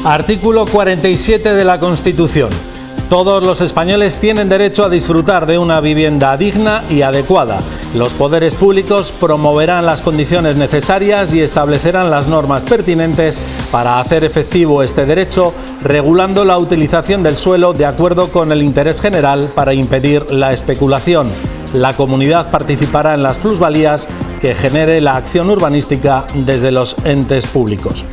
Artículo 47 de la Constitución. Todos los españoles tienen derecho a disfrutar de una vivienda digna y adecuada. Los poderes públicos promoverán las condiciones necesarias y establecerán las normas pertinentes para hacer efectivo este derecho, regulando la utilización del suelo de acuerdo con el interés general para impedir la especulación. La comunidad participará en las plusvalías que genere la acción urbanística desde los entes públicos.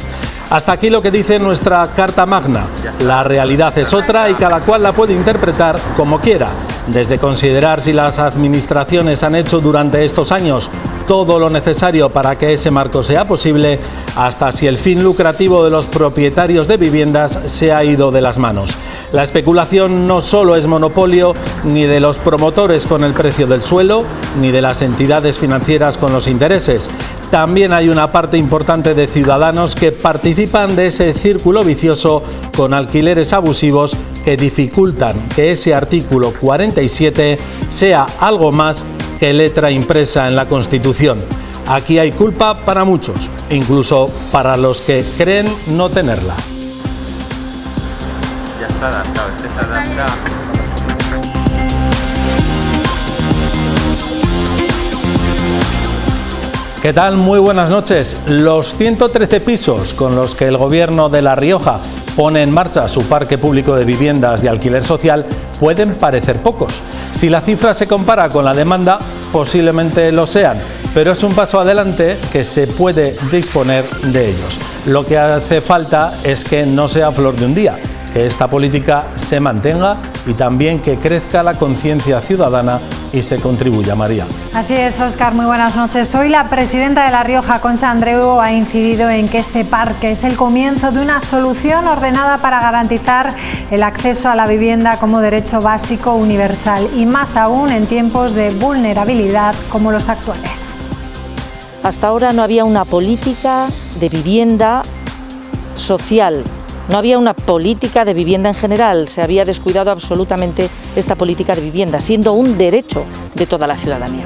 Hasta aquí lo que dice nuestra Carta Magna. La realidad es otra y cada cual la puede interpretar como quiera, desde considerar si las administraciones han hecho durante estos años todo lo necesario para que ese marco sea posible, hasta si el fin lucrativo de los propietarios de viviendas se ha ido de las manos. La especulación no solo es monopolio ni de los promotores con el precio del suelo, ni de las entidades financieras con los intereses. También hay una parte importante de ciudadanos que participan de ese círculo vicioso con alquileres abusivos que dificultan que ese artículo 47 sea algo más que letra impresa en la Constitución. Aquí hay culpa para muchos, incluso para los que creen no tenerla. Ya está adaptado, este se adapta. ¿Qué tal? Muy buenas noches. Los 113 pisos con los que el Gobierno de La Rioja pone en marcha su parque público de viviendas de alquiler social pueden parecer pocos. Si la cifra se compara con la demanda, posiblemente lo sean, pero es un paso adelante que se puede disponer de ellos. Lo que hace falta es que no sea flor de un día, que esta política se mantenga y también que crezca la conciencia ciudadana y se contribuya. María. Así es, Óscar, muy buenas noches. Hoy la presidenta de La Rioja, Concha Andreu, ha incidido en que este parque es el comienzo de una solución ordenada para garantizar el acceso a la vivienda como derecho básico universal y más aún en tiempos de vulnerabilidad como los actuales. Hasta ahora no había una política de vivienda social. No había una política de vivienda en general, se había descuidado absolutamente esta política de vivienda, siendo un derecho de toda la ciudadanía.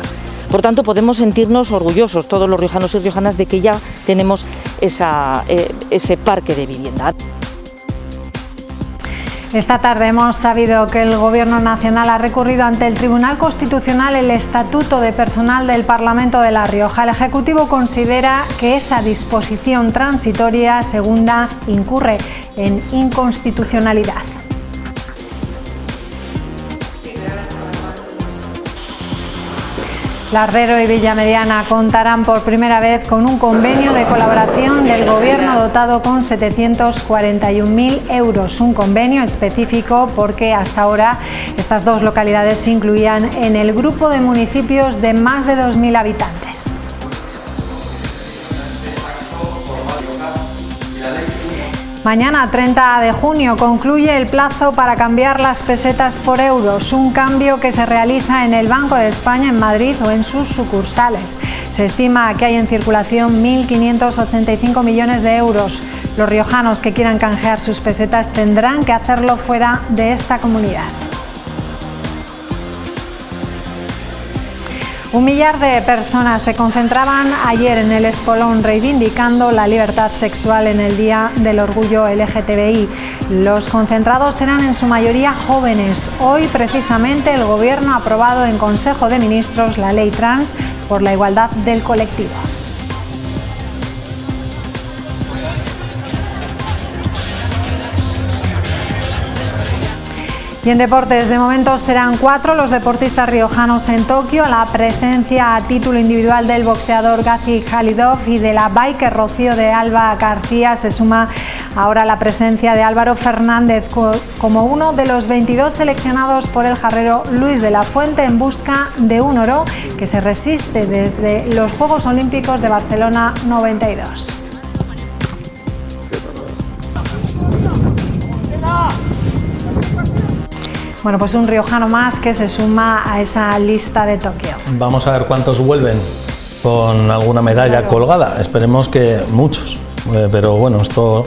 Por tanto, podemos sentirnos orgullosos, todos los riojanos y riojanas, de que ya tenemos ese parque de vivienda. Esta tarde hemos sabido que el Gobierno Nacional ha recurrido ante el Tribunal Constitucional el Estatuto de Personal del Parlamento de La Rioja. El Ejecutivo considera que esa disposición transitoria segunda incurre en inconstitucionalidad. Lardero y Villamediana contarán por primera vez con un convenio de colaboración del Gobierno dotado con 741.000 euros. Un convenio específico porque hasta ahora estas dos localidades se incluían en el grupo de municipios de más de 2.000 habitantes. Mañana, 30 de junio, concluye el plazo para cambiar las pesetas por euros, un cambio que se realiza en el Banco de España en Madrid o en sus sucursales. Se estima que hay en circulación 1.585 millones de euros. Los riojanos que quieran canjear sus pesetas tendrán que hacerlo fuera de esta comunidad. 1 millar de personas se concentraban ayer en el Espolón reivindicando la libertad sexual en el Día del Orgullo LGTBI. Los concentrados eran en su mayoría jóvenes. Hoy, precisamente, el Gobierno ha aprobado en Consejo de Ministros la Ley Trans por la igualdad del colectivo. Y en deportes, de momento serán 4 los deportistas riojanos en Tokio. La presencia a título individual del boxeador Gazi Khalidov y de la biker Rocío de Alba García se suma ahora la presencia de Álvaro Fernández como uno de los 22 seleccionados por el jarrero Luis de la Fuente en busca de un oro que se resiste desde los Juegos Olímpicos de Barcelona 92. Bueno, pues un riojano más que se suma a esa lista de Tokio. Vamos a ver cuántos vuelven con alguna medalla colgada. Esperemos que muchos, pero bueno, esto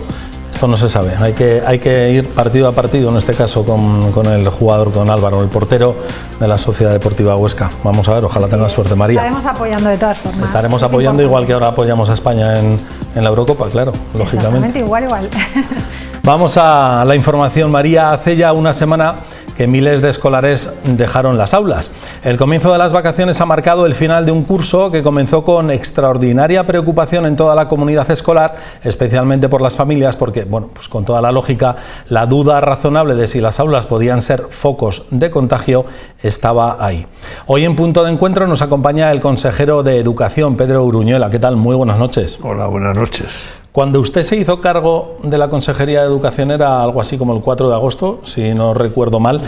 no se sabe. Hay que ir partido a partido, en este caso con el jugador, con Álvaro, el portero de la Sociedad Deportiva Huesca. Vamos a ver, ojalá tenga suerte, María. Estaremos apoyando de todas formas. Estaremos apoyando igual que ahora apoyamos a España en la Eurocopa, claro, lógicamente. Exactamente, igual. Vamos a la información, María. Hace ya una semana que miles de escolares dejaron las aulas. El comienzo de las vacaciones ha marcado el final de un curso que comenzó con extraordinaria preocupación en toda la comunidad escolar, especialmente por las familias, porque, bueno, pues con toda la lógica, la duda razonable de si las aulas podían ser focos de contagio estaba ahí. Hoy en Punto de Encuentro nos acompaña el consejero de Educación, Pedro Uruñuela. ¿Qué tal? Muy buenas noches. Hola, buenas noches. Cuando usted se hizo cargo de la Consejería de Educación era algo así como el 4 de agosto, si no recuerdo mal.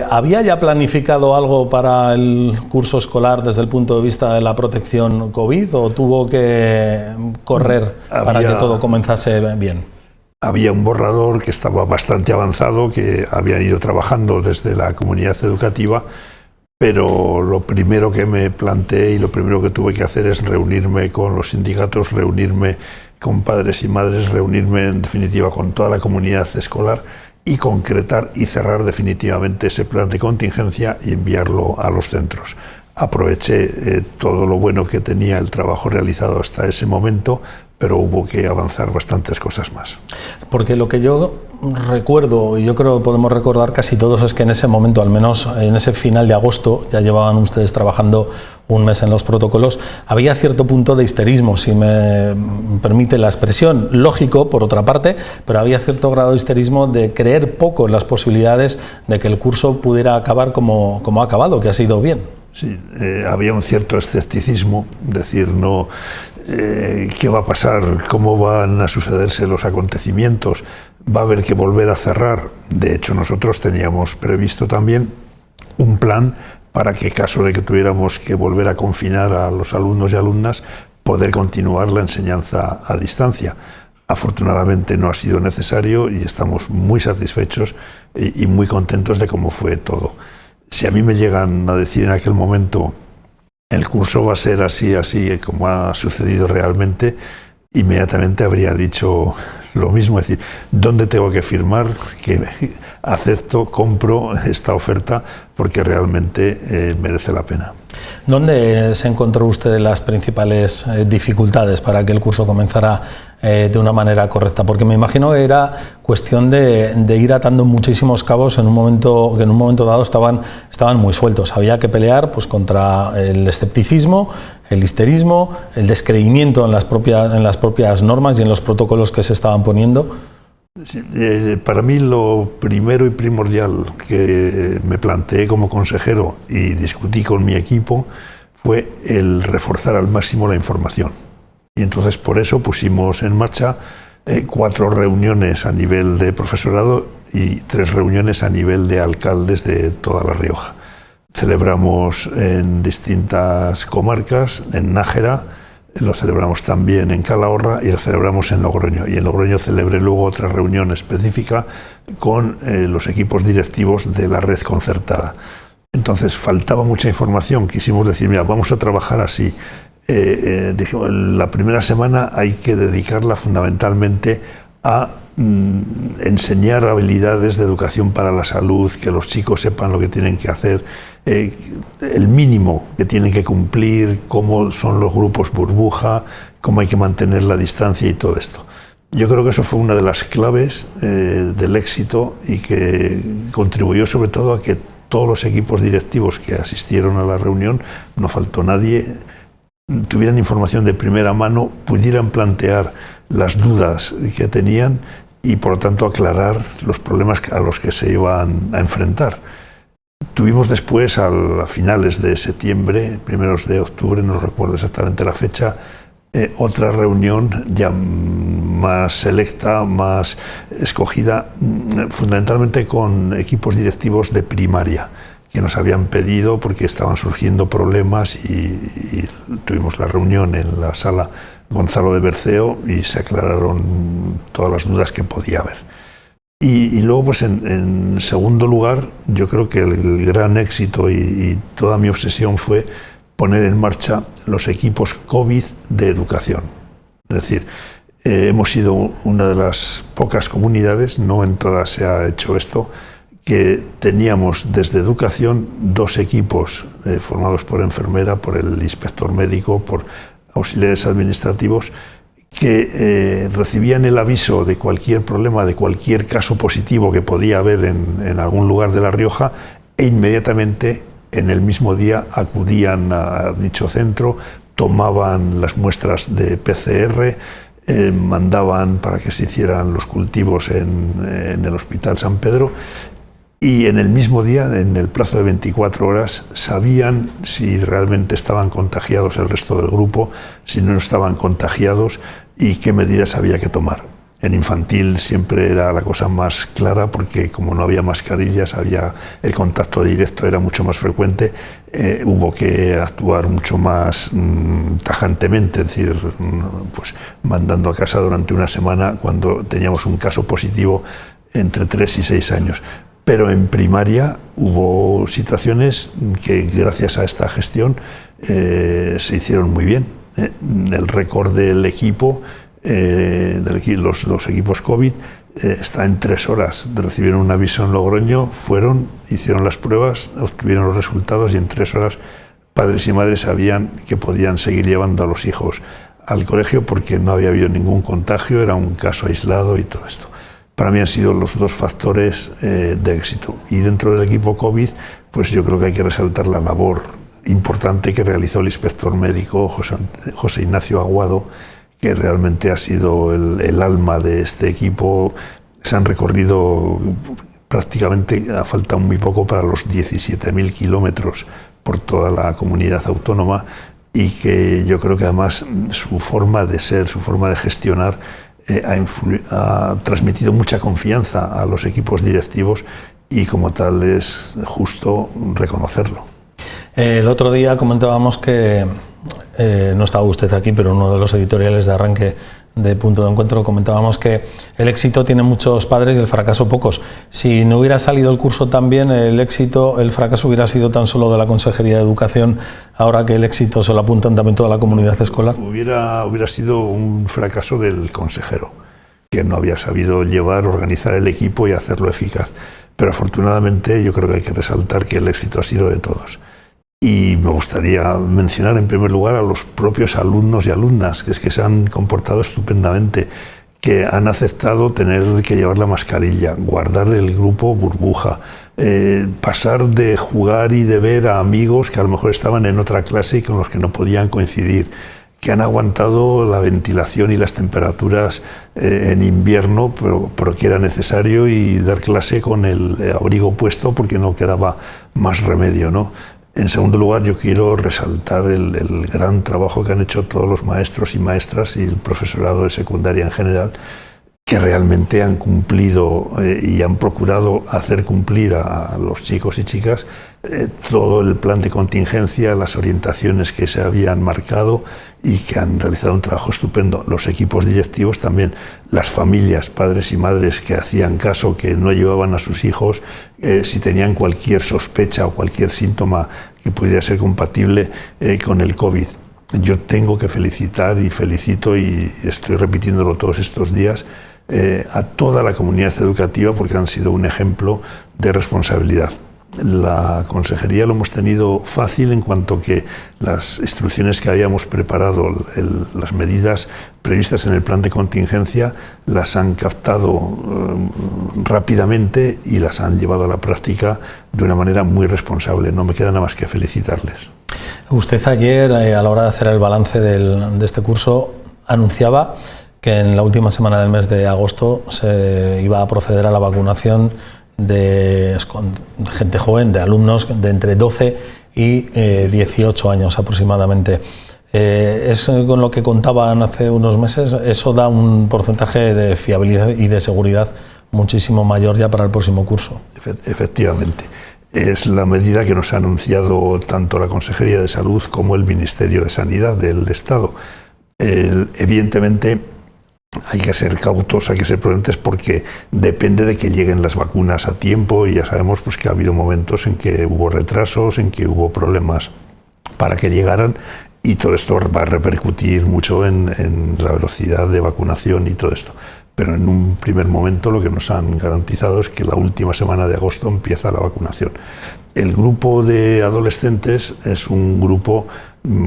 ¿Había ya planificado algo para el curso escolar desde el punto de vista de la protección COVID o tuvo que correr para que todo comenzase bien? Había un borrador que estaba bastante avanzado, que habían ido trabajando desde la comunidad educativa, pero lo primero que me planteé y lo primero que tuve que hacer es reunirme con los sindicatos, reunirme con padres y madres, reunirme en definitiva con toda la comunidad escolar y concretar y cerrar definitivamente ese plan de contingencia y enviarlo a los centros. Aproveché todo lo bueno que tenía el trabajo realizado hasta ese momento, pero hubo que avanzar bastantes cosas más. Porque lo que yo recuerdo, y yo creo que podemos recordar casi todos, es que en ese momento, al menos en ese final de agosto, ya llevaban ustedes trabajando un mes en los protocolos, había cierto punto de histerismo, si me permite la expresión, lógico por otra parte, pero había cierto grado de histerismo de creer poco en las posibilidades de que el curso pudiera acabar como ha acabado, que ha sido bien. Sí, había un cierto escepticismo, decir, no, ¿qué va a pasar? ¿Cómo van a sucederse los acontecimientos? ¿Va a haber que volver a cerrar? De hecho, nosotros teníamos previsto también un plan para que, caso de que tuviéramos que volver a confinar a los alumnos y alumnas, poder continuar la enseñanza a distancia. Afortunadamente no ha sido necesario y estamos muy satisfechos y muy contentos de cómo fue todo. Si a mí me llegan a decir en aquel momento el curso va a ser así como ha sucedido realmente, inmediatamente habría dicho lo mismo, es decir, ¿dónde tengo que firmar que acepto, compro esta oferta porque realmente merece la pena? ¿Dónde se encontró usted las principales dificultades para que el curso comenzara de una manera correcta? Porque me imagino que era cuestión de ir atando muchísimos cabos en un momento que en un momento dado estaban muy sueltos. Había que pelear pues contra el escepticismo, el histerismo, el descreimiento en las propias normas y en los protocolos que se estaban poniendo. Sí, para mí lo primero y primordial que me planteé como consejero y discutí con mi equipo fue el reforzar al máximo la información. Y entonces por eso pusimos en marcha 4 reuniones a nivel de profesorado y 3 reuniones a nivel de alcaldes de toda La Rioja. Celebramos en distintas comarcas, en Nájera, lo celebramos también en Calahorra y lo celebramos en Logroño. Y en Logroño celebré luego otra reunión específica con los equipos directivos de la red concertada. Entonces faltaba mucha información, quisimos decir, mira, vamos a trabajar así. Dijimos, la primera semana hay que dedicarla fundamentalmente a enseñar habilidades de educación para la salud, que los chicos sepan lo que tienen que hacer, el mínimo que tienen que cumplir, cómo son los grupos burbuja, cómo hay que mantener la distancia y todo esto. Yo creo que eso fue una de las claves del éxito y que contribuyó sobre todo a que todos los equipos directivos que asistieron a la reunión, no faltó nadie, tuvieran información de primera mano, pudieran plantear las dudas que tenían y por lo tanto aclarar los problemas a los que se iban a enfrentar. Tuvimos después, a finales de septiembre, primeros de octubre, no recuerdo exactamente la fecha, otra reunión ya más selecta, más escogida, fundamentalmente con equipos directivos de primaria, que nos habían pedido porque estaban surgiendo problemas y tuvimos la reunión en la sala Gonzalo de Berceo y se aclararon todas las dudas que podía haber. Y luego, pues en segundo lugar, yo creo que el gran éxito y toda mi obsesión fue poner en marcha los equipos COVID de educación. Es decir, hemos sido una de las pocas comunidades, no en todas se ha hecho esto, que teníamos desde educación 2 equipos formados por enfermera, por el inspector médico, por auxiliares administrativos, que recibían el aviso de cualquier problema, de cualquier caso positivo que podía haber en algún lugar de La Rioja, e inmediatamente en el mismo día acudían a dicho centro, tomaban las muestras de PCR, mandaban para que se hicieran los cultivos en el Hospital San Pedro, y en el mismo día, en el plazo de 24 horas, sabían si realmente estaban contagiados el resto del grupo, si no estaban contagiados y qué medidas había que tomar. En infantil siempre era la cosa más clara porque como no había mascarillas, el contacto directo era mucho más frecuente, hubo que actuar mucho más tajantemente, es decir, pues mandando a casa durante una semana cuando teníamos un caso positivo entre 3 y 6 años. Pero en primaria hubo situaciones que gracias a esta gestión se hicieron muy bien. El récord del equipo, los equipos COVID, está en 3 horas. Recibieron un aviso en Logroño, hicieron las pruebas, obtuvieron los resultados y en 3 horas padres y madres sabían que podían seguir llevando a los hijos al colegio porque no había habido ningún contagio, era un caso aislado y todo esto. Para mí han sido los 2 factores de éxito. Y dentro del equipo COVID, pues yo creo que hay que resaltar la labor importante que realizó el inspector médico José Ignacio Aguado, que realmente ha sido el alma de este equipo. Se han recorrido prácticamente, ha faltado muy poco para los 17.000 kilómetros por toda la comunidad autónoma, y que yo creo que además su forma de ser, su forma de gestionar, ha transmitido mucha confianza a los equipos directivos y como tal es justo reconocerlo. El otro día comentábamos que, no estaba usted aquí, pero uno de los editoriales de arranque de Punto de Encuentro comentábamos que el éxito tiene muchos padres y el fracaso pocos. Si no hubiera salido el curso tan bien, el fracaso hubiera sido tan solo de la Consejería de Educación, ahora que el éxito se lo apuntan también toda la comunidad escolar. Hubiera sido un fracaso del consejero, que no había sabido organizar el equipo y hacerlo eficaz. Pero afortunadamente yo creo que hay que resaltar que el éxito ha sido de todos. Y me gustaría mencionar en primer lugar a los propios alumnos y alumnas, que se han comportado estupendamente, que han aceptado tener que llevar la mascarilla, guardar el grupo burbuja, pasar de jugar y de ver a amigos que a lo mejor estaban en otra clase y con los que no podían coincidir, que han aguantado la ventilación y las temperaturas en invierno, pero que era necesario, y dar clase con el abrigo puesto porque no quedaba más remedio, ¿no? En segundo lugar, yo quiero resaltar el gran trabajo que han hecho todos los maestros y maestras y el profesorado de secundaria en general, que realmente han cumplido y han procurado hacer cumplir a los chicos y chicas todo el plan de contingencia, las orientaciones que se habían marcado, y que han realizado un trabajo estupendo. Los equipos directivos también, las familias, padres y madres que hacían caso, que no llevaban a sus hijos si tenían cualquier sospecha o cualquier síntoma que pudiera ser compatible con el COVID. Yo tengo que felicitar y felicito, y estoy repitiéndolo todos estos días, a toda la comunidad educativa, porque han sido un ejemplo de responsabilidad. La consejería lo hemos tenido fácil en cuanto que las instrucciones que habíamos preparado, las medidas previstas en el plan de contingencia, las han captado rápidamente y las han llevado a la práctica de una manera muy responsable. No me queda nada más que felicitarles. Usted ayer, a la hora de hacer el balance de este curso, anunciaba que en la última semana del mes de agosto se iba a proceder a la vacunación de gente joven, de alumnos de entre 12 y 18 años aproximadamente. Es con lo que contaban hace unos meses. Eso da un porcentaje de fiabilidad y de seguridad muchísimo mayor ya para el próximo curso. Efectivamente. Es la medida que nos ha anunciado tanto la Consejería de Salud como el Ministerio de Sanidad del Estado. Evidentemente, hay que ser cautos, hay que ser prudentes, porque depende de que lleguen las vacunas a tiempo, y ya sabemos pues, que ha habido momentos en que hubo retrasos, en que hubo problemas para que llegaran, y todo esto va a repercutir mucho en la velocidad de vacunación y todo esto. pero en un primer momento lo que nos han garantizado es que la última semana de agosto empieza la vacunación. El grupo de adolescentes es un grupo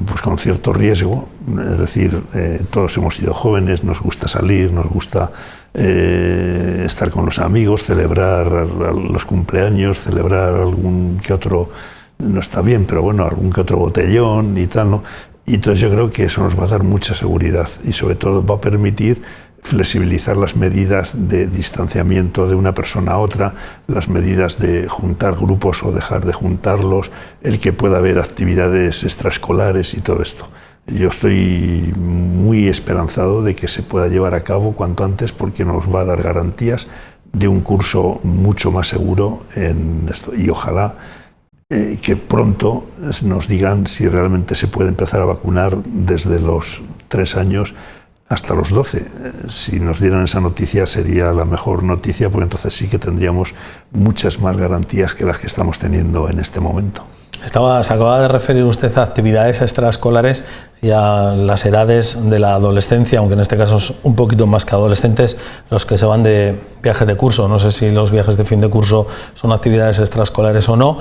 pues con cierto riesgo, es decir, todos hemos sido jóvenes, nos gusta salir, nos gusta estar con los amigos, celebrar los cumpleaños, celebrar algún que otro, no está bien, pero bueno, algún que otro botellón y tal, ¿no? Y entonces yo creo que eso nos va a dar mucha seguridad y sobre todo va a permitir flexibilizar las medidas de distanciamiento de una persona a otra, las medidas de juntar grupos o dejar de juntarlos, el que pueda haber actividades extraescolares y todo esto. Yo estoy muy esperanzado de que se pueda llevar a cabo cuanto antes porque nos va a dar garantías de un curso mucho más seguro en esto y ojalá que pronto nos digan si realmente se puede empezar a vacunar desde los 3 años hasta los 12. Si nos dieran esa noticia sería la mejor noticia, porque entonces sí que tendríamos muchas más garantías que las que estamos teniendo en este momento. Se acaba de referir usted a actividades extraescolares y a las edades de la adolescencia, aunque en este caso es un poquito más que adolescentes los que se van de viaje de curso. No sé si los viajes de fin de curso son actividades extraescolares o no,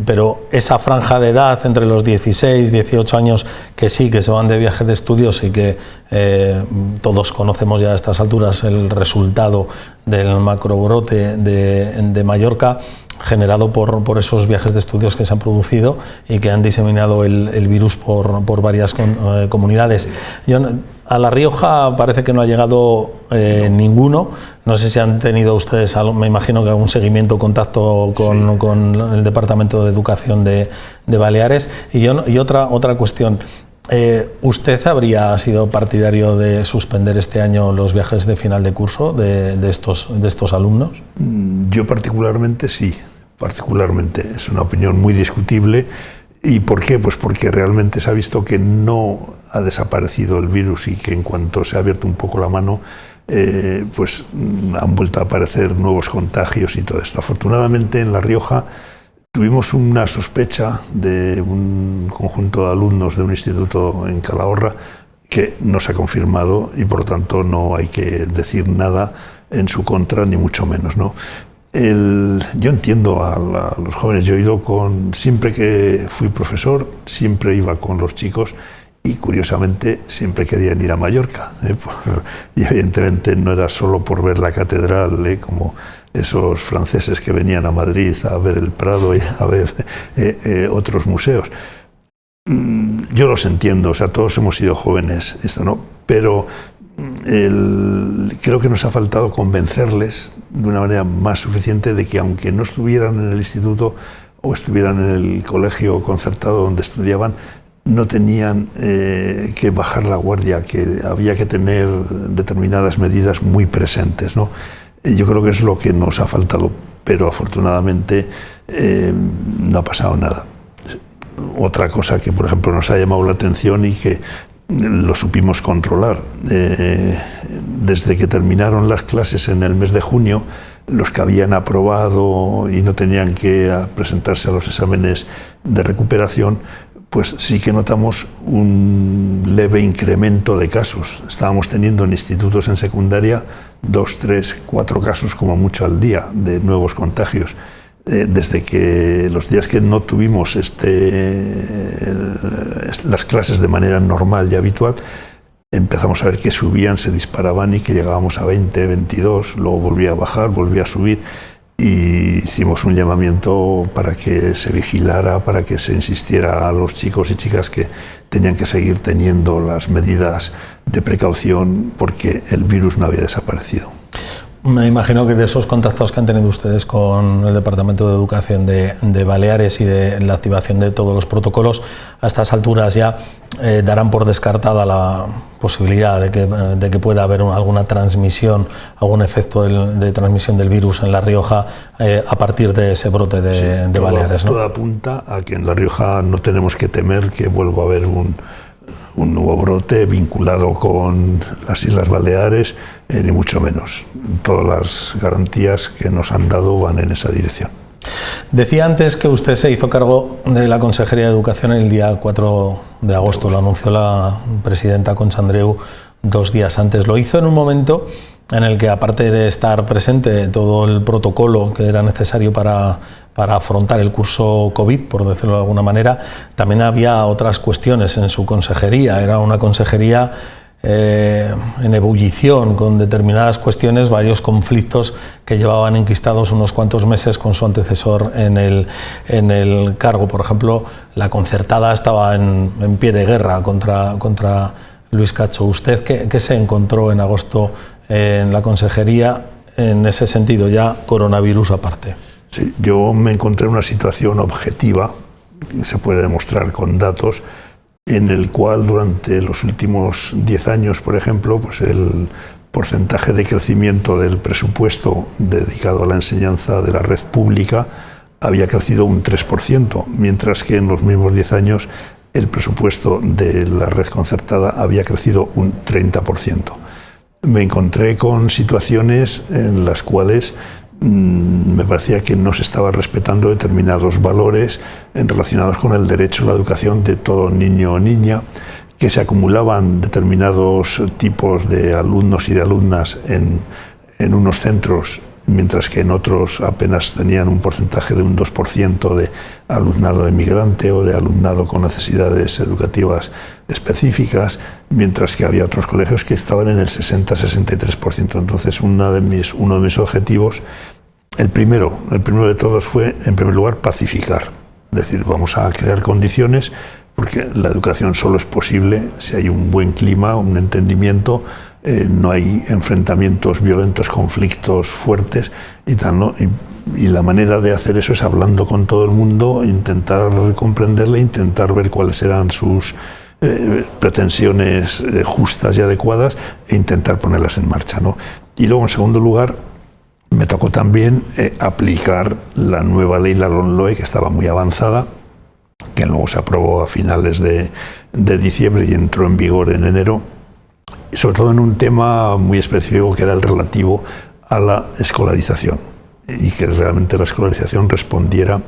pero esa franja de edad entre los 16 y 18 años que sí, que se van de viaje de estudios y que todos conocemos ya a estas alturas el resultado del macrobrote de Mallorca, generado por esos viajes de estudios que se han producido y que han diseminado el virus por varias comunidades. A La Rioja parece que no ha llegado ninguno. No sé si han tenido ustedes, me imagino que algún seguimiento, contacto con el Departamento de Educación de Baleares. Y otra cuestión. ¿Usted habría sido partidario de suspender este año los viajes de final de curso de estos alumnos? Yo particularmente sí, particularmente. Es una opinión muy discutible. ¿Y por qué? Pues porque realmente se ha visto que no ha desaparecido el virus y que en cuanto se ha abierto un poco la mano, pues han vuelto a aparecer nuevos contagios y todo esto. Afortunadamente en La Rioja tuvimos una sospecha de un conjunto de alumnos de un instituto en Calahorra que no se ha confirmado y por lo tanto no hay que decir nada en su contra, ni mucho menos, ¿no? Yo entiendo a los jóvenes, yo he ido siempre que fui profesor, siempre iba con los chicos y curiosamente siempre querían ir a Mallorca, y evidentemente no era solo por ver la catedral, como esos franceses que venían a Madrid a ver el Prado y a ver otros museos. Yo los entiendo, o sea, todos hemos sido jóvenes, ¿no? Pero creo que nos ha faltado convencerles de una manera más suficiente de que aunque no estuvieran en el instituto o estuvieran en el colegio concertado donde estudiaban, no tenían que bajar la guardia, que había que tener determinadas medidas muy presentes, ¿no? Yo creo que es lo que nos ha faltado, pero afortunadamente no ha pasado nada. Otra cosa que, por ejemplo, nos ha llamado la atención y que lo supimos controlar. Desde que terminaron las clases en el mes de junio, los que habían aprobado y no tenían que presentarse a los exámenes de recuperación, pues sí que notamos un leve incremento de casos. Estábamos teniendo en institutos en secundaria 2, 3, 4 casos como mucho al día de nuevos contagios. Desde que los días que no tuvimos las clases de manera normal y habitual, empezamos a ver que subían, se disparaban y que llegábamos a 20, 22, luego volvía a bajar, volvía a subir y hicimos un llamamiento para que se vigilara, para que se insistiera a los chicos y chicas que tenían que seguir teniendo las medidas de precaución porque el virus no había desaparecido. Me imagino que de esos contactos que han tenido ustedes con el Departamento de Educación de Baleares y de la activación de todos los protocolos, a estas alturas ya darán por descartada la posibilidad de que pueda haber alguna transmisión, algún efecto de transmisión del virus en La Rioja a partir de ese brote de Baleares, ¿no? Todo apunta a que en La Rioja no tenemos que temer que vuelva a haber un nuevo brote vinculado con las Islas Baleares, ni mucho menos. Todas las garantías que nos han dado van en esa dirección. Decía antes que usted se hizo cargo de la Consejería de Educación el día 4 de agosto, lo anunció la presidenta Concha Andreu 2 días antes. Lo hizo en un momento en el que, aparte de estar presente todo el protocolo que era necesario para afrontar el curso COVID, por decirlo de alguna manera, también había otras cuestiones en su consejería. Era una consejería en ebullición, con determinadas cuestiones, varios conflictos que llevaban enquistados unos cuantos meses con su antecesor en el cargo. Por ejemplo, la concertada estaba en pie de guerra contra Luis Cacho. ¿Usted qué se encontró en agosto en la consejería en ese sentido, ya coronavirus aparte? Sí, yo me encontré en una situación objetiva, que se puede demostrar con datos, en el cual durante los últimos 10 años, por ejemplo, pues el porcentaje de crecimiento del presupuesto dedicado a la enseñanza de la red pública había crecido un 3%, mientras que en los mismos 10 años el presupuesto de la red concertada había crecido un 30%. Me encontré con situaciones en las cuales me parecía que no se estaban respetando determinados valores relacionados con el derecho a la educación de todo niño o niña, que se acumulaban determinados tipos de alumnos y de alumnas en unos centros, mientras que en otros apenas tenían un porcentaje de un 2% de alumnado emigrante o de alumnado con necesidades educativas específicas, mientras que había otros colegios que estaban en el 60-63%. Entonces, uno de mis objetivos, el primero de todos, fue, en primer lugar, pacificar. Es decir, vamos a crear condiciones, porque la educación solo es posible si hay un buen clima, un entendimiento, no hay enfrentamientos violentos, conflictos fuertes y tal, ¿no? Y la manera de hacer eso es hablando con todo el mundo, intentar comprenderle, intentar ver cuáles eran sus pretensiones justas y adecuadas e intentar ponerlas en marcha, ¿no? Y luego, en segundo lugar, me tocó también aplicar la nueva ley, la LOMLOE, que estaba muy avanzada, que luego se aprobó a finales de diciembre y entró en vigor en enero, y sobre todo en un tema muy específico, que era el relativo a la escolarización, y que realmente la escolarización respondiera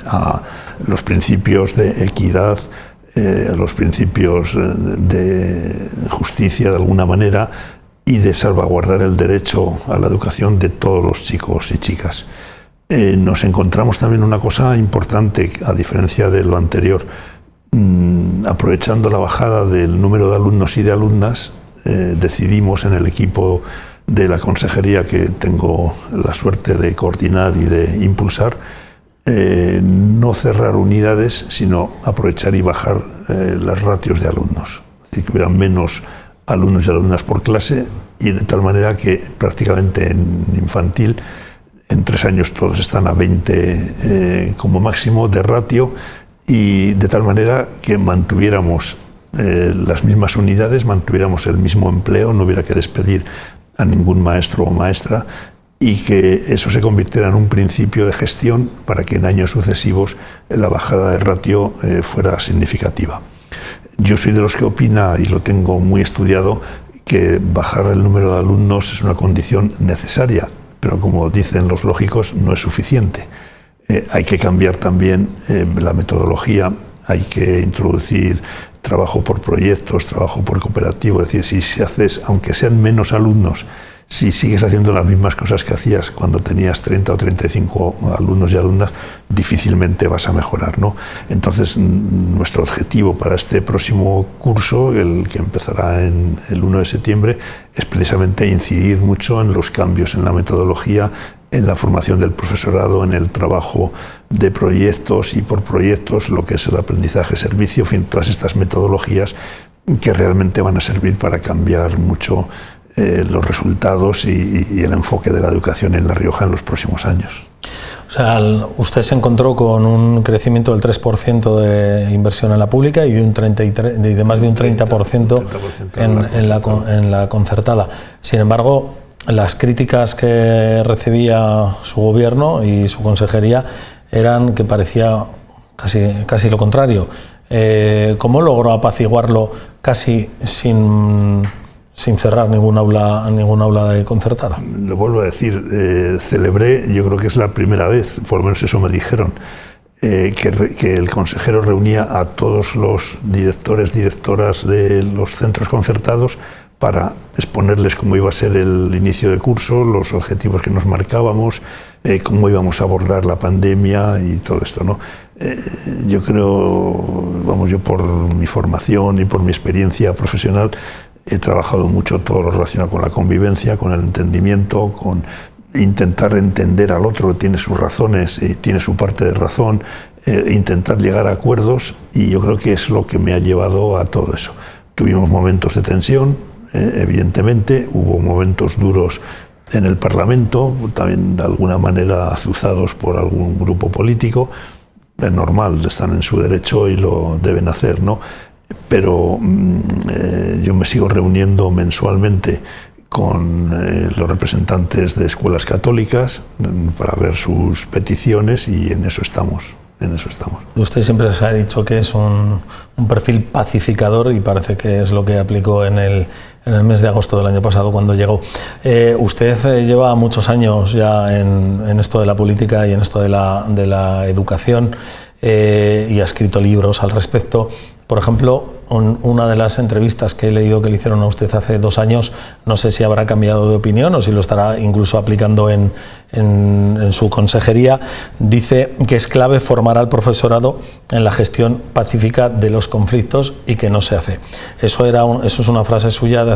a los principios de equidad, a los principios de justicia de alguna manera, y de salvaguardar el derecho a la educación de todos los chicos y chicas. Nos encontramos también una cosa importante, a diferencia de lo anterior. Aprovechando la bajada del número de alumnos y de alumnas, decidimos en el equipo de la consejería, que tengo la suerte de coordinar y de impulsar, no cerrar unidades, sino aprovechar y bajar las ratios de alumnos. Es decir, que hubiera menos alumnos y alumnas por clase, y de tal manera que prácticamente en infantil, en 3 años todos están a 20 como máximo de ratio, y de tal manera que mantuviéramos las mismas unidades, mantuviéramos el mismo empleo, no hubiera que despedir a ningún maestro o maestra, y que eso se convirtiera en un principio de gestión para que en años sucesivos la bajada de ratio fuera significativa. Yo soy de los que opina, y lo tengo muy estudiado, que bajar el número de alumnos es una condición necesaria, pero como dicen los lógicos, no es suficiente. Hay que cambiar también la metodología, hay que introducir trabajo por proyectos, trabajo por cooperativo. Es decir, si haces, aunque sean menos alumnos, si sigues haciendo las mismas cosas que hacías cuando tenías 30 o 35 alumnos y alumnas, difícilmente vas a mejorar, ¿no? Entonces, nuestro objetivo para este próximo curso, el que empezará en el 1 de septiembre, es precisamente incidir mucho en los cambios en la metodología, en la formación del profesorado, en el trabajo de proyectos y por proyectos, lo que es el aprendizaje-servicio, en fin, todas estas metodologías que realmente van a servir para cambiar mucho los resultados y el enfoque de la educación en La Rioja en los próximos años. O sea, usted se encontró con un crecimiento del 3% de inversión en la pública y de más de un 30% en la concertada. Sin embargo, las críticas que recibía su gobierno y su consejería eran que parecía casi lo contrario. ¿Cómo logró apaciguarlo casi sin cerrar ningún aula de concertada? Lo vuelvo a decir, celebré, yo creo que es la primera vez, por lo menos eso me dijeron, que el consejero reunía a todos los directores, directoras de los centros concertados para exponerles cómo iba a ser el inicio de curso, los objetivos que nos marcábamos, cómo íbamos a abordar la pandemia y todo esto, ¿no? Yo creo, yo por mi formación y por mi experiencia profesional he trabajado mucho todo lo relacionado con la convivencia, con el entendimiento, con intentar entender al otro, tiene sus razones y tiene su parte de razón, intentar llegar a acuerdos, y yo creo que es lo que me ha llevado a todo eso. Tuvimos momentos de tensión, evidentemente, hubo momentos duros en el Parlamento, también de alguna manera azuzados por algún grupo político. Es normal, están en su derecho y lo deben hacer, ¿no? Pero yo me sigo reuniendo mensualmente con los representantes de escuelas católicas para ver sus peticiones, y en eso estamos. Usted siempre se ha dicho que es un perfil pacificador, y parece que es lo que aplicó en el mes de agosto del año pasado cuando llegó. Usted lleva muchos años ya en esto de la política y en esto de la educación, y ha escrito libros al respecto. Por ejemplo, una de las entrevistas que he leído que le hicieron a usted hace 2 años, no sé si habrá cambiado de opinión o si lo estará incluso aplicando en su consejería, dice que es clave formar al profesorado en la gestión pacífica de los conflictos, y que no se hace. Eso es una frase suya de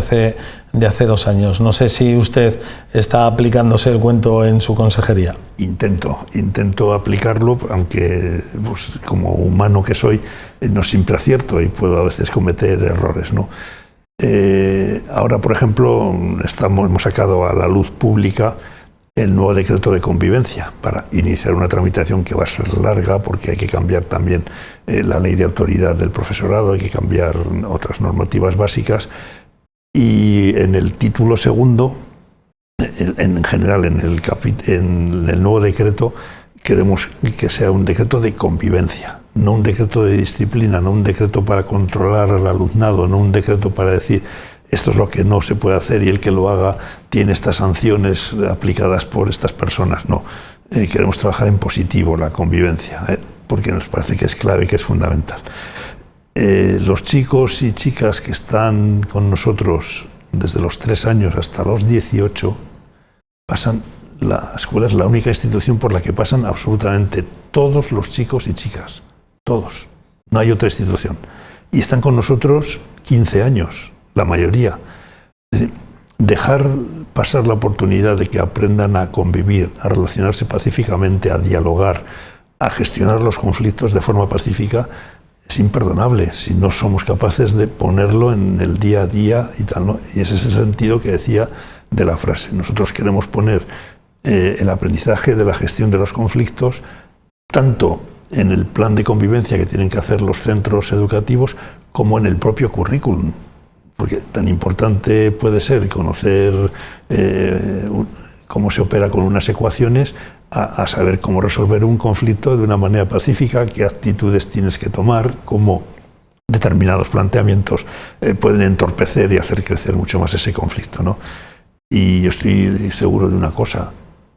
hace 2 años. No sé si usted está aplicándose el cuento en su consejería. Intento aplicarlo, aunque pues, como humano que soy, no siempre acierto y puedo a veces cometer errores, ¿no? Ahora, por ejemplo, hemos sacado a la luz pública el nuevo decreto de convivencia para iniciar una tramitación que va a ser larga, porque hay que cambiar también la ley de autoridad del profesorado, hay que cambiar otras normativas básicas, y en el título segundo, en general en el nuevo decreto, queremos que sea un decreto de convivencia, no un decreto de disciplina, no un decreto para controlar al alumnado, no un decreto para decir esto es lo que no se puede hacer y el que lo haga tiene estas sanciones aplicadas por estas personas. No, queremos trabajar en positivo la convivencia, porque nos parece que es clave, que es fundamental. Los chicos y chicas que están con nosotros desde los 3 años hasta los 18 pasan. La escuela es la única institución por la que pasan absolutamente todos los chicos y chicas, todos, no hay otra institución, y están con nosotros 15 años, la mayoría. Es decir, dejar pasar la oportunidad de que aprendan a convivir, a relacionarse pacíficamente, a dialogar, a gestionar los conflictos de forma pacífica, es imperdonable si no somos capaces de ponerlo en el día a día y tal, ¿no? Y ese es el sentido que decía de la frase. Nosotros queremos poner el aprendizaje de la gestión de los conflictos tanto en el plan de convivencia que tienen que hacer los centros educativos como en el propio currículum, porque tan importante puede ser conocer cómo se opera con unas ecuaciones a saber cómo resolver un conflicto de una manera pacífica, qué actitudes tienes que tomar, cómo determinados planteamientos pueden entorpecer y hacer crecer mucho más ese conflicto, ¿no? Y yo estoy seguro de una cosa: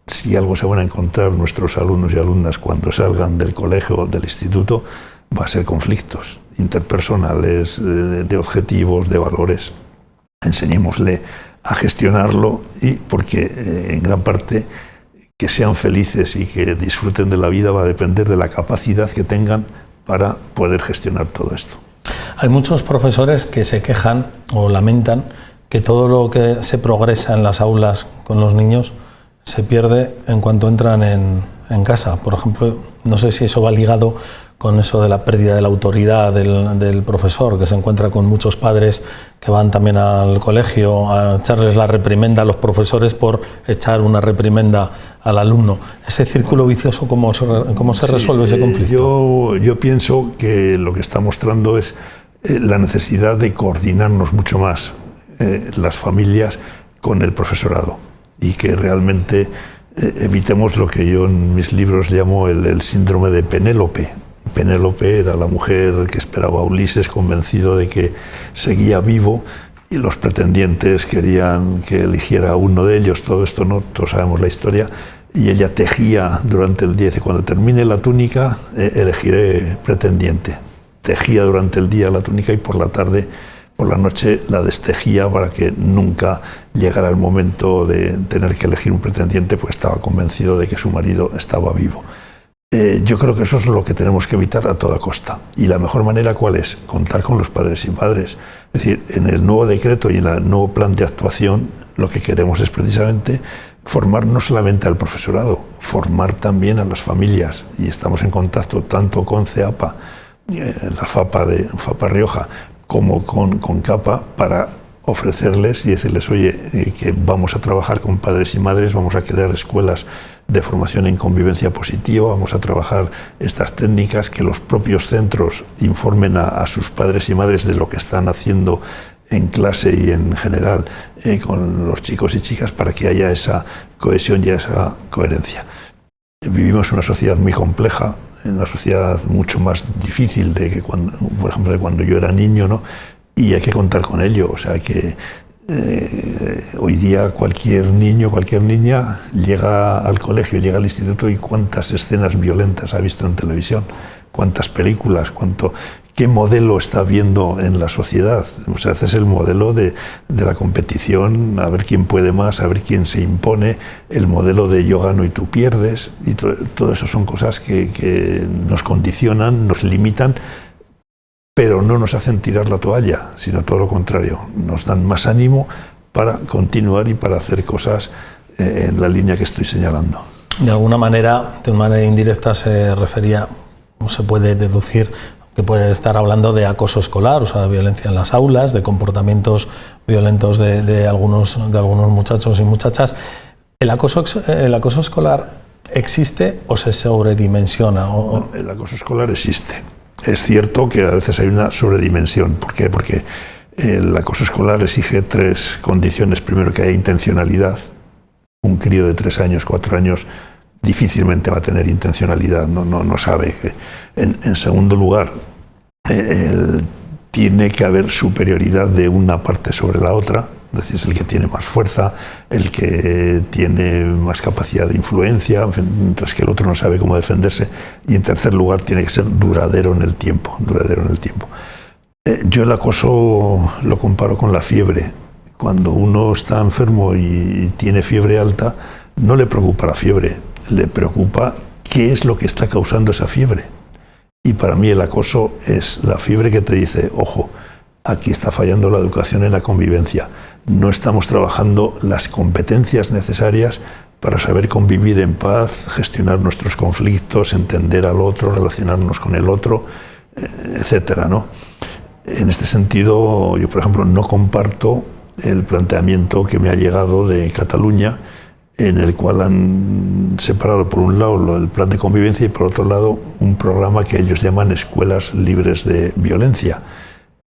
si algo se van a encontrar nuestros alumnos y alumnas cuando salgan del colegio o del instituto, va a ser conflictos interpersonales, de objetivos, de valores. Enseñémosle a gestionarlo, y porque en gran parte que sean felices y que disfruten de la vida va a depender de la capacidad que tengan para poder gestionar todo esto. Hay muchos profesores que se quejan o lamentan que todo lo que se progresa en las aulas con los niños se pierde en cuanto entran en casa. Por ejemplo, no sé si eso va ligado con eso de la pérdida de la autoridad del profesor, que se encuentra con muchos padres que van también al colegio a echarles la reprimenda a los profesores por echar una reprimenda al alumno. Ese círculo vicioso, ¿cómo se resuelve ese conflicto? Yo pienso que lo que está mostrando es la necesidad de coordinarnos mucho más las familias con el profesorado, y que realmente evitemos lo que yo en mis libros llamo el síndrome de Penélope. Penélope era la mujer que esperaba a Ulises, convencido de que seguía vivo, y los pretendientes querían que eligiera uno de ellos. Todo esto, no, todos sabemos la historia, y ella tejía durante el día, y cuando termine la túnica elegiré pretendiente. Tejía durante el día la túnica y por la tarde por la noche la destejía para que nunca llegara el momento de tener que elegir un pretendiente, pues estaba convencido de que su marido estaba vivo. Yo creo que eso es lo que tenemos que evitar a toda costa. ¿Y la mejor manera cuál es? Contar con los padres y madres. Es decir, en el nuevo decreto y en el nuevo plan de actuación, lo que queremos es precisamente formar no solamente al profesorado, formar también a las familias. Y estamos en contacto tanto con CEAPA, la FAPA Rioja, como con CAPA, para ofrecerles y decirles, oye, que vamos a trabajar con padres y madres, vamos a crear escuelas de formación en convivencia positiva, vamos a trabajar estas técnicas, que los propios centros informen a sus padres y madres de lo que están haciendo en clase y en general con los chicos y chicas, para que haya esa cohesión y esa coherencia. Vivimos en una sociedad muy compleja, en una sociedad mucho más difícil de que cuando, por ejemplo, de cuando yo era niño, ¿no? Y hay que contar con ello. O sea que hoy día cualquier niño, cualquier niña llega al colegio, llega al instituto, y cuántas escenas violentas ha visto en televisión, cuántas películas, qué modelo está viendo en la sociedad. O sea, ese es el modelo de la competición, a ver quién puede más, a ver quién se impone, el modelo de yo gano y tú pierdes, y todo eso son cosas que nos condicionan, nos limitan, pero no nos hacen tirar la toalla, sino todo lo contrario, nos dan más ánimo para continuar y para hacer cosas en la línea que estoy señalando. De alguna manera, de una manera indirecta, se refería, o se puede deducir, que puede estar hablando de acoso escolar, o sea, de violencia en las aulas, de comportamientos violentos de algunos muchachos y muchachas. ¿El acoso escolar existe o se sobredimensiona? No, el acoso escolar existe. Es cierto que a veces hay una sobredimensión. ¿Por qué? Porque el acoso escolar exige 3 condiciones. Primero, que haya intencionalidad. Un crío de 3 años, 4 años, difícilmente va a tener intencionalidad, no sabe. En segundo lugar, tiene que haber superioridad de una parte sobre la otra, es decir, es el que tiene más fuerza, el que tiene más capacidad de influencia, mientras que el otro no sabe cómo defenderse. Y en tercer lugar, tiene que ser duradero en el tiempo. Yo el acoso lo comparo con la fiebre. Cuando uno está enfermo y tiene fiebre alta, no le preocupa la fiebre, le preocupa qué es lo que está causando esa fiebre. Y para mí el acoso es la fiebre que te dice, ojo, aquí está fallando la educación en la convivencia. No estamos trabajando las competencias necesarias para saber convivir en paz, gestionar nuestros conflictos, entender al otro, relacionarnos con el otro, etcétera, ¿no? En este sentido, yo, por ejemplo, no comparto el planteamiento que me ha llegado de Cataluña, en el cual han separado por un lado el plan de convivencia y por otro lado un programa que ellos llaman escuelas libres de violencia,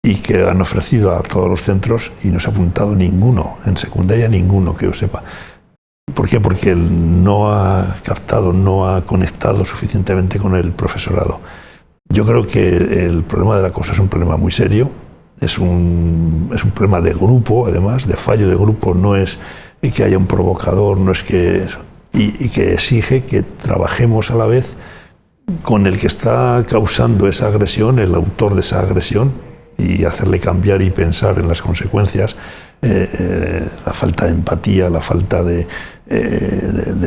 y que han ofrecido a todos los centros, y no se ha apuntado ninguno, en secundaria ninguno que yo sepa. ¿Por qué? Porque él no ha captado, no ha conectado suficientemente con el profesorado. Yo creo que el problema del acoso es un problema muy serio, es un problema de grupo, además, de fallo de grupo. No es que haya un provocador, no es que eso, y que exige que trabajemos a la vez con el que está causando esa agresión, el autor de esa agresión, y hacerle cambiar y pensar en las consecuencias. La falta de empatía, la falta de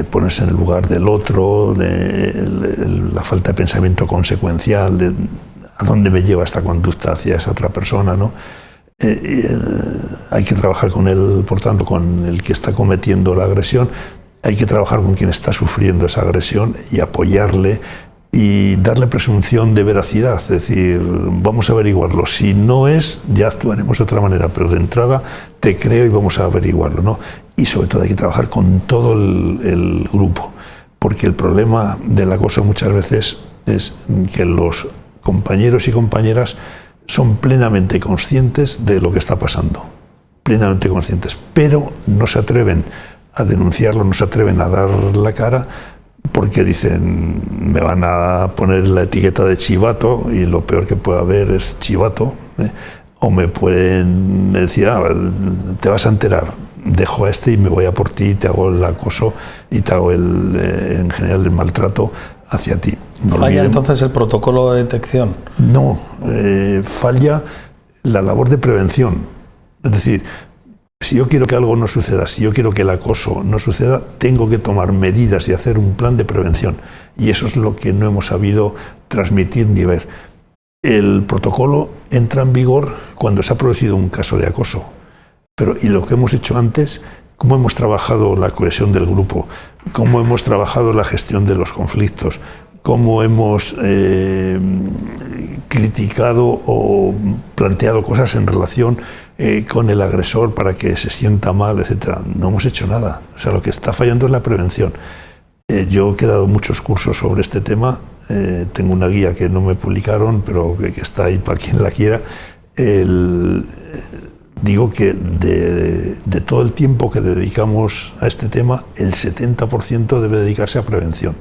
ponerse en el lugar del otro, la falta de pensamiento consecuencial, de a dónde me lleva esta conducta hacia esa otra persona, ¿no? Hay que trabajar con él, por tanto, con el que está cometiendo la agresión, hay que trabajar con quien está sufriendo esa agresión y apoyarle y darle presunción de veracidad, es decir, vamos a averiguarlo. Si no es, ya actuaremos de otra manera, pero de entrada te creo y vamos a averiguarlo, ¿no? Y sobre todo hay que trabajar con todo el grupo, porque el problema del acoso muchas veces es que los compañeros y compañeras son plenamente conscientes de lo que está pasando, plenamente conscientes, pero no se atreven a denunciarlo, no se atreven a dar la cara, porque dicen, me van a poner la etiqueta de chivato y lo peor que puede haber es chivato, o me pueden decir, te vas a enterar, dejo a este y me voy a por ti y te hago el acoso y te hago en general el maltrato hacia ti. No ¿Falla entonces el protocolo de detección? No, falla la labor de prevención. Es decir, si yo quiero que algo no suceda, si yo quiero que el acoso no suceda, tengo que tomar medidas y hacer un plan de prevención. Y eso es lo que no hemos sabido transmitir ni ver. El protocolo entra en vigor cuando se ha producido un caso de acoso. Y lo que hemos hecho antes, cómo hemos trabajado la cohesión del grupo, cómo hemos trabajado la gestión de los conflictos, cómo hemos criticado o planteado cosas en relación con el agresor para que se sienta mal, etc. No hemos hecho nada. O sea, lo que está fallando es la prevención. Yo he dado muchos cursos sobre este tema. Tengo una guía que no me publicaron, pero que está ahí para quien la quiera. Digo que de todo el tiempo que dedicamos a este tema, el 70% debe dedicarse a prevención.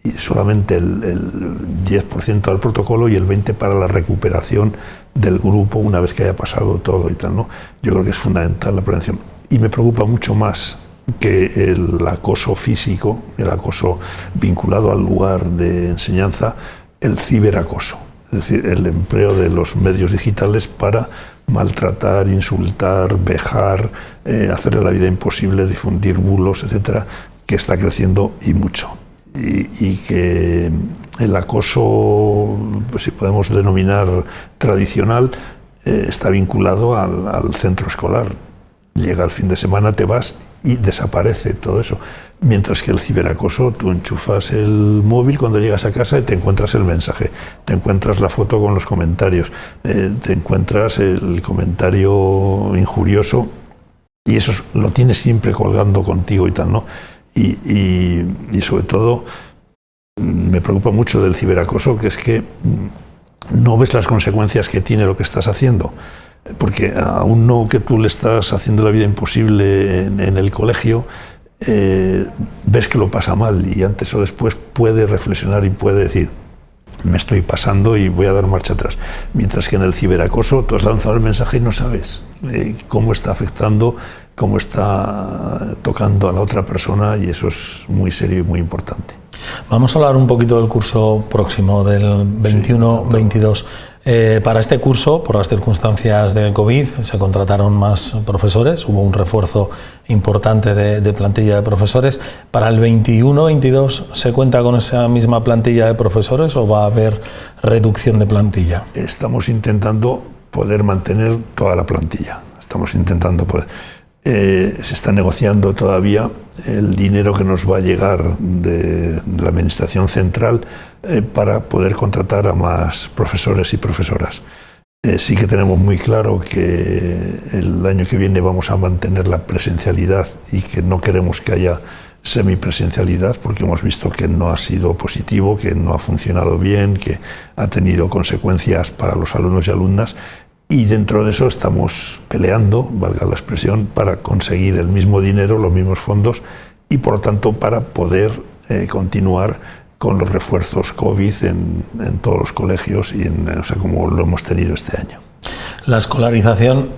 Y solamente el 10% al protocolo y el 20% para la recuperación del grupo una vez que haya pasado todo y tal, ¿no? Yo creo que es fundamental la prevención. Y me preocupa mucho más que el acoso físico, el acoso vinculado al lugar de enseñanza, el ciberacoso. Es decir, el empleo de los medios digitales para maltratar, insultar, vejar, hacerle la vida imposible, difundir bulos, etcétera, que está creciendo y mucho. Y que el acoso, pues si podemos denominar tradicional, está vinculado al centro escolar. Llega el fin de semana, te vas y desaparece todo eso. Mientras que el ciberacoso, tú enchufas el móvil cuando llegas a casa y te encuentras el mensaje, te encuentras la foto con los comentarios, te encuentras el comentario injurioso y eso lo tienes siempre colgando contigo y tal, ¿no? Y sobre todo me preocupa mucho del ciberacoso, que es que no ves las consecuencias que tiene lo que estás haciendo. Porque a uno que tú le estás haciendo la vida imposible en el colegio, ves que lo pasa mal y antes o después puede reflexionar y puede decir, me estoy pasando y voy a dar marcha atrás. Mientras que en el ciberacoso tú has lanzado el mensaje y no sabes cómo está afectando, cómo está tocando a la otra persona, y eso es muy serio y muy importante. Vamos a hablar un poquito del curso próximo, del 21-22. Para este curso, por las circunstancias del COVID, se contrataron más profesores, hubo un refuerzo importante de plantilla de profesores. ¿Para el 21-22 se cuenta con esa misma plantilla de profesores o va a haber reducción de plantilla? Estamos intentando poder mantener toda la plantilla. Estamos intentando poder. Se está negociando todavía el dinero que nos va a llegar de la Administración Central para poder contratar a más profesores y profesoras. Sí que tenemos muy claro que el año que viene vamos a mantener la presencialidad y que no queremos que haya semipresencialidad, porque hemos visto que no ha sido positivo, que no ha funcionado bien, que ha tenido consecuencias para los alumnos y alumnas. Y dentro de eso estamos peleando, valga la expresión, para conseguir el mismo dinero, los mismos fondos y, por lo tanto, para poder continuar con los refuerzos COVID en todos los colegios y o sea, como lo hemos tenido este año. La escolarización,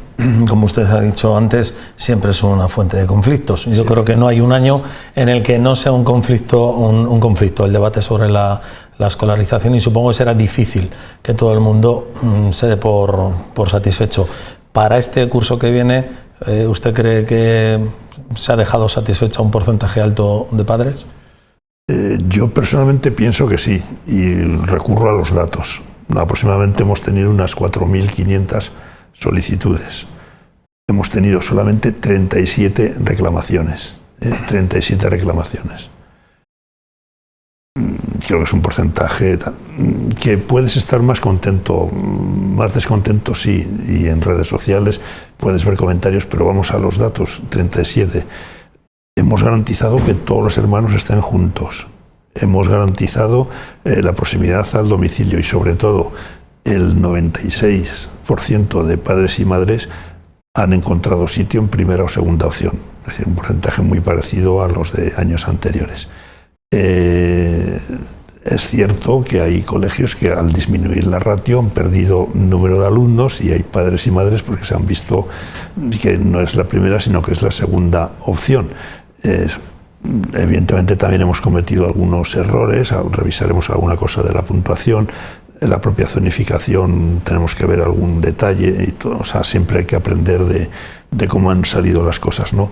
como usted ha dicho antes, siempre es una fuente de conflictos. Yo creo que no hay un año en el que no sea un conflicto, el debate sobre la escolarización, y supongo que será difícil que todo el mundo se dé por satisfecho. Para este curso que viene, ¿usted cree que se ha dejado satisfecha un porcentaje alto de padres? Yo personalmente pienso que sí, y recurro a los datos. Aproximadamente hemos tenido unas 4.500 solicitudes. Hemos tenido solamente 37 reclamaciones. 37 reclamaciones. Creo que es un porcentaje que puedes estar más contento, más descontento, sí, y en redes sociales puedes ver comentarios, pero vamos a los datos, 37. Hemos garantizado que todos los hermanos estén juntos. Hemos garantizado la proximidad al domicilio y, sobre todo, el 96% de padres y madres han encontrado sitio en primera o segunda opción. Es decir, un porcentaje muy parecido a los de años anteriores. Es cierto que hay colegios que, al disminuir la ratio, han perdido número de alumnos, y hay padres y madres porque se han visto que no es la primera, sino que es la segunda opción. Evidentemente también hemos cometido algunos errores, revisaremos alguna cosa de la puntuación, en la propia zonificación tenemos que ver algún detalle, y todo, o sea, siempre hay que aprender de cómo han salido las cosas, ¿no?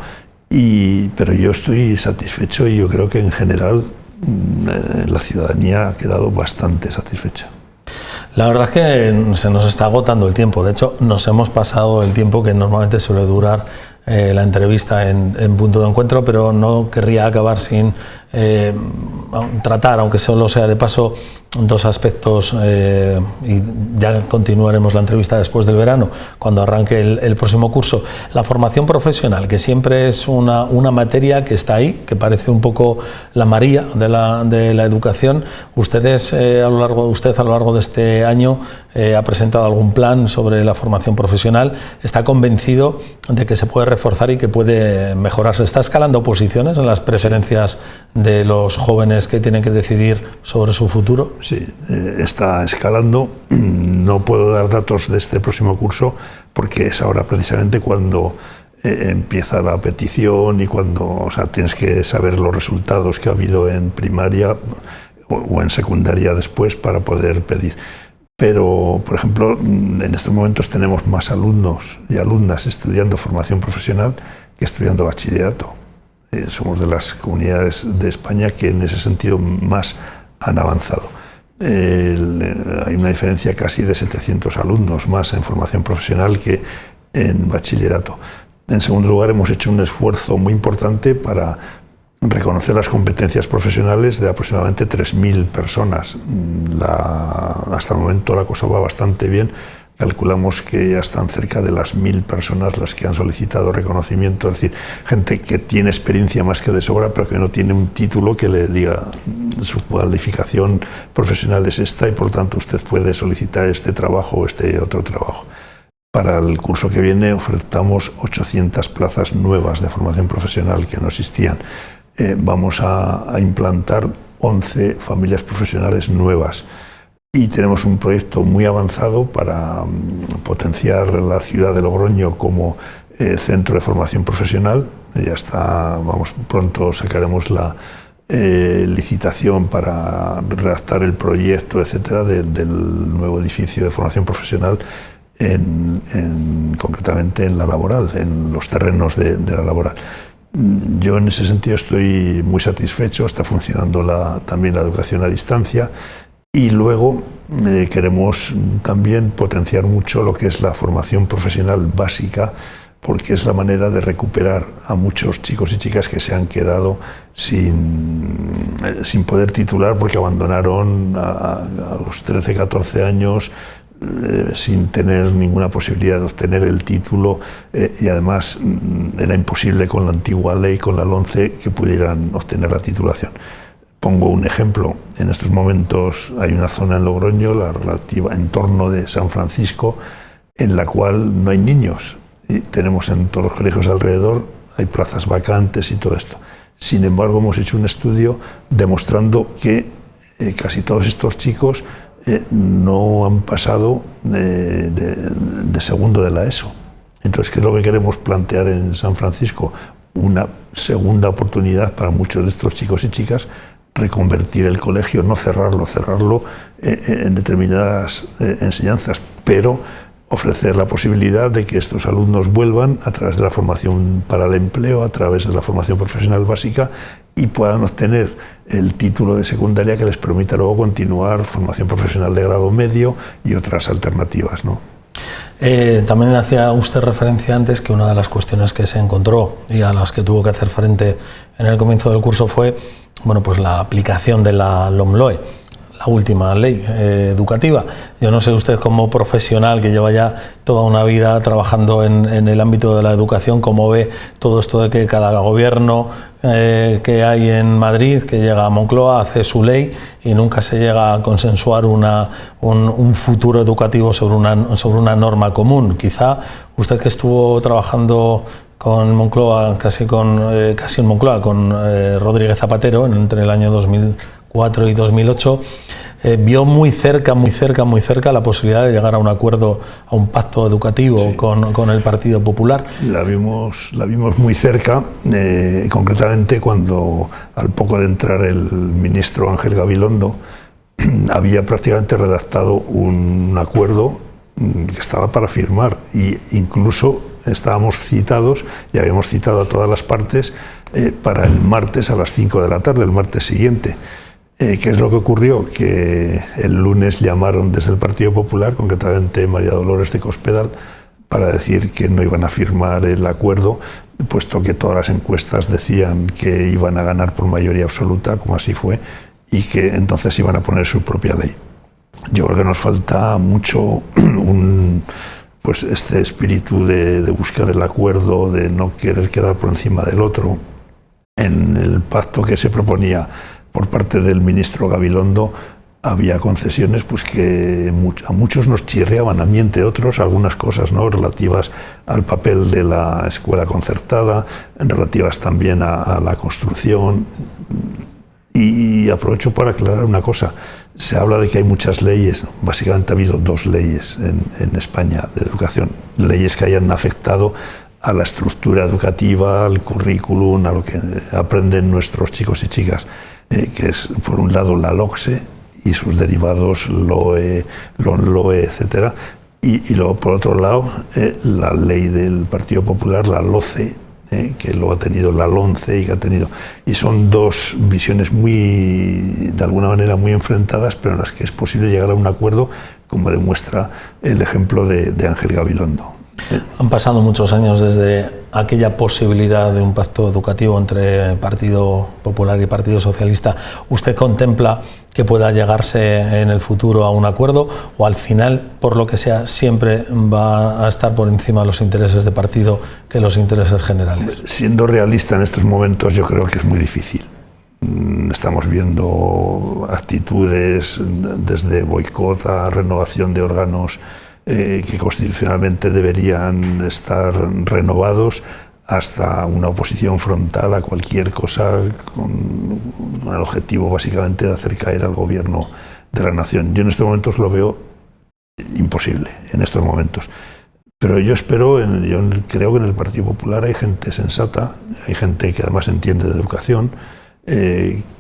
Pero yo estoy satisfecho y yo creo que en general la ciudadanía ha quedado bastante satisfecha. La verdad es que se nos está agotando el tiempo. De hecho, nos hemos pasado el tiempo que normalmente suele durar la entrevista en punto de encuentro, pero no querría acabar sin tratar, aunque solo sea de paso, dos aspectos, y ya continuaremos la entrevista después del verano, cuando arranque el próximo curso. La formación profesional, que siempre es una materia que está ahí, que parece un poco la María de la educación. Usted a lo largo de este año ha presentado algún plan sobre la formación profesional. ¿Está convencido de que se puede reforzar y que puede mejorarse? ¿Está escalando posiciones en las preferencias de los jóvenes que tienen que decidir sobre su futuro? Sí, está escalando. No puedo dar datos de este próximo curso porque es ahora precisamente cuando empieza la petición y cuando, o sea, tienes que saber los resultados que ha habido en primaria o en secundaria después para poder pedir. Pero, por ejemplo, en estos momentos tenemos más alumnos y alumnas estudiando formación profesional que estudiando bachillerato. Somos de las comunidades de España que en ese sentido más han avanzado. Hay una diferencia casi de 700 alumnos más en formación profesional que en bachillerato. En segundo lugar, hemos hecho un esfuerzo muy importante para reconocer las competencias profesionales de aproximadamente 3.000 personas. Hasta el momento la cosa va bastante bien. Calculamos que ya están cerca de las 1.000 personas las que han solicitado reconocimiento, es decir, gente que tiene experiencia más que de sobra, pero que no tiene un título que le diga su cualificación profesional es esta y por tanto usted puede solicitar este trabajo o este otro trabajo. Para el curso que viene ofertamos 800 plazas nuevas de formación profesional que no existían. Vamos a implantar 11 familias profesionales nuevas. Y tenemos un proyecto muy avanzado para potenciar la ciudad de Logroño como centro de formación profesional. Ya está, pronto sacaremos la licitación para redactar el proyecto, etcétera, del nuevo edificio de formación profesional, concretamente en la Laboral, en los terrenos de la Laboral. Yo en ese sentido estoy muy satisfecho. Está funcionando también la educación a distancia. Y luego queremos también potenciar mucho lo que es la formación profesional básica, porque es la manera de recuperar a muchos chicos y chicas que se han quedado sin poder titular porque abandonaron a los 13, 14 años sin tener ninguna posibilidad de obtener el título, y además era imposible con la antigua ley, con la LOMCE, que pudieran obtener la titulación. Pongo un ejemplo. En estos momentos hay una zona en Logroño, la relativa en torno de San Francisco, en la cual no hay niños. Y tenemos en todos los colegios alrededor, hay plazas vacantes y todo esto. Sin embargo, hemos hecho un estudio demostrando que casi todos estos chicos no han pasado de segundo de la ESO. Entonces, ¿qué es lo que queremos plantear en San Francisco? Una segunda oportunidad para muchos de estos chicos y chicas, reconvertir el colegio, no cerrarlo en determinadas enseñanzas, pero ofrecer la posibilidad de que estos alumnos vuelvan a través de la formación para el empleo, a través de la formación profesional básica, y puedan obtener el título de secundaria que les permita luego continuar formación profesional de grado medio y otras alternativas, ¿no? También hacía usted referencia antes que una de las cuestiones que se encontró y a las que tuvo que hacer frente en el comienzo del curso fue, bueno, pues la aplicación de la LOMLOE, la última ley educativa. Yo no sé usted, como profesional que lleva ya toda una vida trabajando en el ámbito de la educación, cómo ve todo esto de que cada gobierno que hay en Madrid, que llega a Moncloa, hace su ley y nunca se llega a consensuar un futuro educativo sobre una norma común. Quizá usted, que estuvo trabajando con Moncloa, casi en Moncloa, con Rodríguez Zapatero entre el año 2004 y 2008, vio muy cerca la posibilidad de llegar a un acuerdo, a un pacto educativo, sí, con el Partido Popular. La vimos muy cerca, concretamente cuando, al poco de entrar el ministro Ángel Gabilondo, había prácticamente redactado un acuerdo que estaba para firmar, e incluso estábamos citados y habíamos citado a todas las partes para el martes a las 5 de la tarde, el martes siguiente. ¿Qué es lo que ocurrió? Que el lunes llamaron desde el Partido Popular, concretamente María Dolores de Cospedal, para decir que no iban a firmar el acuerdo, puesto que todas las encuestas decían que iban a ganar por mayoría absoluta, como así fue, y que entonces iban a poner su propia ley. Yo creo que nos falta mucho pues este espíritu de buscar el acuerdo, de no querer quedar por encima del otro. En el pacto que se proponía por parte del ministro Gabilondo había concesiones pues que a muchos nos chirriaban, a mí entre otros algunas cosas, ¿no?, relativas al papel de la escuela concertada, relativas también a la construcción. Y aprovecho para aclarar una cosa. Se habla de que hay muchas leyes. Básicamente ha habido 2 leyes en España de educación. Leyes que hayan afectado a la estructura educativa, al currículum, a lo que aprenden nuestros chicos y chicas, que es, por un lado, la LOCSE y sus derivados, LOE, LONLOE, etc. Y luego, por otro lado, la ley del Partido Popular, la LOCE, que lo ha tenido la LONCE y que ha tenido, y son 2 visiones muy, de alguna manera, muy enfrentadas, pero en las que es posible llegar a un acuerdo, como demuestra el ejemplo de Ángel Gabilondo. Han pasado muchos años desde aquella posibilidad de un pacto educativo entre Partido Popular y Partido Socialista. ¿Usted contempla que pueda llegarse en el futuro a un acuerdo, o al final, por lo que sea, siempre va a estar por encima de los intereses de partido que los intereses generales? Siendo realista en estos momentos, yo creo que es muy difícil. Estamos viendo actitudes desde boicot a renovación de órganos que constitucionalmente deberían estar renovados, hasta una oposición frontal a cualquier cosa con el objetivo básicamente de hacer caer al gobierno de la nación. Yo en estos momentos lo veo imposible, en estos momentos. Pero yo espero, yo creo que en el Partido Popular hay gente sensata, hay gente que además entiende de educación,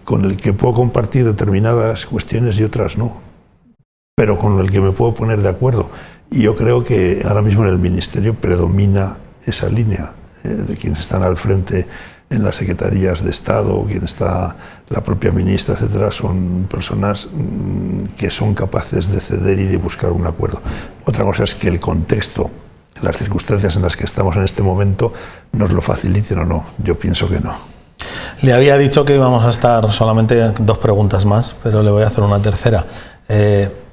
con el que puedo compartir determinadas cuestiones y otras no, pero con el que me puedo poner de acuerdo. Y yo creo que ahora mismo en el Ministerio predomina esa línea. De quienes están al frente en las secretarías de Estado, quien está la propia ministra, etcétera, son personas que son capaces de ceder y de buscar un acuerdo. Otra cosa es que el contexto, las circunstancias en las que estamos en este momento, nos lo faciliten o no. Yo pienso que no. Le había dicho que íbamos a estar solamente 2 preguntas más, pero le voy a hacer una tercera.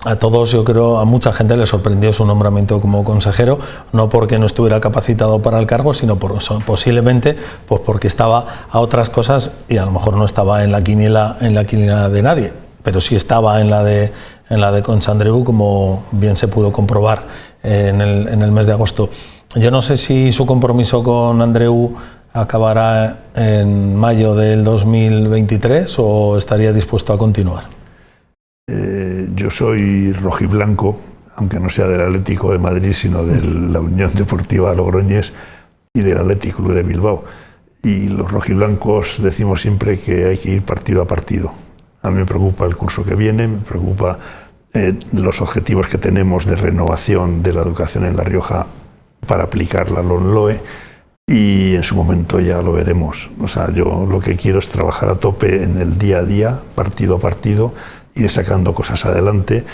A todos, yo creo, a mucha gente le sorprendió su nombramiento como consejero, no porque no estuviera capacitado para el cargo, sino posiblemente pues porque estaba a otras cosas y a lo mejor no estaba en la quiniela de nadie, pero sí estaba en la de Concha Andreu, como bien se pudo comprobar en el mes de agosto. Yo no sé si su compromiso con Andreu acabará en mayo del 2023 o estaría dispuesto a continuar. Yo soy rojiblanco, aunque no sea del Atlético de Madrid, sino de la Unión Deportiva Logroñés y del Athletic Club de Bilbao. Y los rojiblancos decimos siempre que hay que ir partido a partido. A mí me preocupa el curso que viene, me preocupa los objetivos que tenemos de renovación de la educación en La Rioja para aplicar la LONLOE, y en su momento ya lo veremos. O sea, yo lo que quiero es trabajar a tope en el día a día, partido a partido, ir sacando cosas adelante,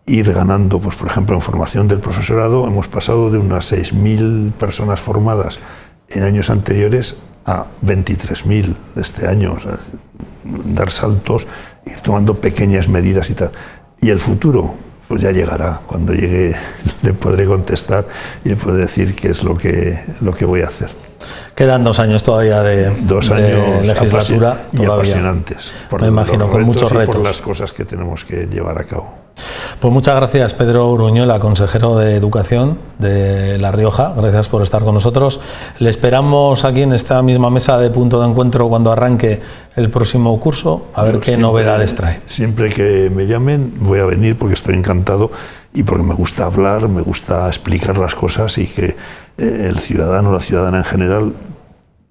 ir ganando, pues por ejemplo, en formación del profesorado. Hemos pasado de unas 6.000 personas formadas en años anteriores a 23.000 este año. O sea, dar saltos, ir tomando pequeñas medidas y tal. Y el futuro, pues ya llegará. Cuando llegue le podré contestar y le podré decir qué es lo que voy a hacer. Quedan 2 años todavía de legislatura y apasionantes. Me imagino, con muchos retos. Por las cosas que tenemos que llevar a cabo. Pues muchas gracias, Pedro Uruñuela, consejero de Educación de La Rioja. Gracias por estar con nosotros. Le esperamos aquí en esta misma mesa de punto de encuentro cuando arranque el próximo curso, a ver qué novedades trae. Siempre que me llamen voy a venir porque estoy encantado y porque me gusta hablar, me gusta explicar las cosas y que el ciudadano o la ciudadana en general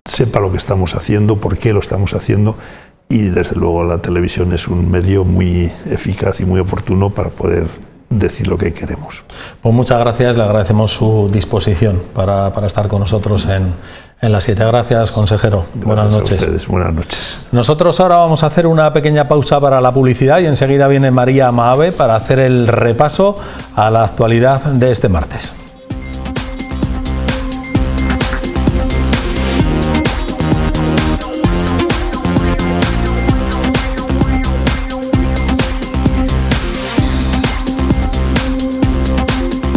sepa lo que estamos haciendo, por qué lo estamos haciendo y desde luego la televisión es un medio muy eficaz y muy oportuno para poder decir lo que queremos. Pues muchas gracias, le agradecemos su disposición para estar con nosotros en las 7. Gracias, consejero. Buenas noches. A ustedes. Buenas noches. Nosotros ahora vamos a hacer una pequeña pausa para la publicidad y enseguida viene María Maave para hacer el repaso a la actualidad de este martes.